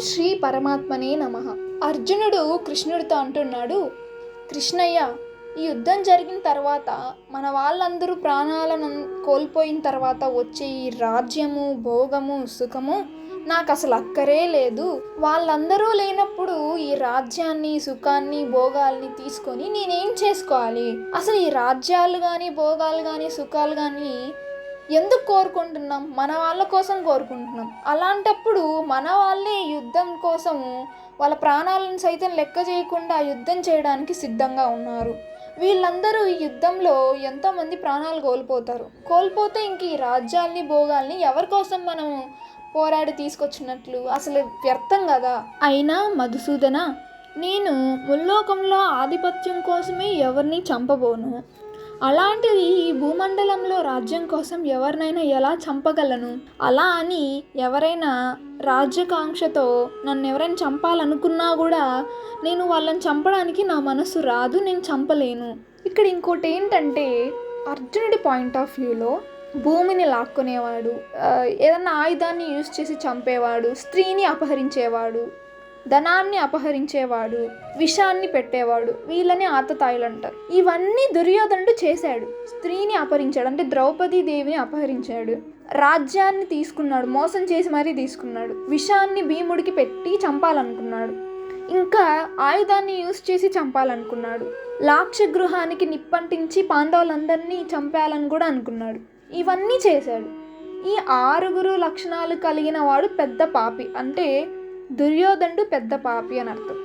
శ్రీ పరమాత్మనే నమః. అర్జునుడు కృష్ణుడితో అంటున్నాడు, కృష్ణయ్య, ఈ యుద్ధం జరిగిన తర్వాత మన వాళ్ళందరూ ప్రాణాలను కోల్పోయిన తర్వాత వచ్చే ఈ రాజ్యము, భోగము, సుఖము నాకు అసలు అక్కరే లేదు. వాళ్ళందరూ లేనప్పుడు ఈ రాజ్యాన్ని, సుఖాన్ని, భోగాల్ని తీసుకొని నేనేం చేసుకోవాలి? అసలు ఈ రాజ్యాలు కానీ, భోగాలు కానీ, సుఖాలు కానీ ఎందుకు కోరుకుంటున్నాం? మన వాళ్ళ కోసం కోరుకుంటున్నాం. అలాంటప్పుడు మన వాళ్ళే యుద్ధం కోసము వాళ్ళ ప్రాణాలను సైతం లెక్క చేయకుండా యుద్ధం చేయడానికి సిద్ధంగా ఉన్నారు. వీళ్ళందరూ ఈ యుద్ధంలో ఎంతోమంది ప్రాణాలు కోల్పోతే ఇంక ఈ రాజ్యాల్ని, భోగాల్ని ఎవరి కోసం మనం పోరాడి తీసుకొచ్చినట్లు? అసలు వ్యర్థం కదా. అయినా మధుసూదన, నేను ముల్లోకంలో ఆధిపత్యం కోసమే ఎవరిని చంపబోను. అలాంటిది ఈ భూమండలంలో రాజ్యం కోసం ఎవరినైనా ఎలా చంపగలను? అలా అని ఎవరైనా రాజ్యకాంక్షతో నన్ను ఎవరైనా చంపాలనుకున్నా కూడా నేను వాళ్ళని చంపడానికి నా మనసు రాదు, నేను చంపలేను. ఇక్కడ ఇంకోటి ఏంటంటే, అర్జునుడి పాయింట్ ఆఫ్ వ్యూలో భూమిని లాక్కునేవాడు, ఏదన్నా ఆయుధాన్ని యూజ్ చేసి చంపేవాడు, స్త్రీని అపహరించేవాడు, ధనాన్ని అపహరించేవాడు, విషాన్ని పెట్టేవాడు, వీళ్ళని ఆతతాయులు అంటారు. ఇవన్నీ దుర్యోధనుడు చేశాడు. స్త్రీని అపహరించాడు, అంటే ద్రౌపదీదేవిని అపహరించాడు. రాజ్యాన్ని తీసుకున్నాడు, మోసం చేసి మరీ తీసుకున్నాడు. విషాన్ని భీముడికి పెట్టి చంపాలనుకున్నాడు. ఇంకా ఆయుధాన్ని యూజ్ చేసి చంపాలనుకున్నాడు. లాక్షగృహానికి నిప్పంటించి పాండవులందరినీ చంపాలని కూడా అనుకున్నాడు. ఇవన్నీ చేశాడు. ఈ 6 లక్షణాలు కలిగిన వాడు పెద్ద పాపి, అంటే దుర్యోధనుడు పెద్ద పాపి అని అర్థం.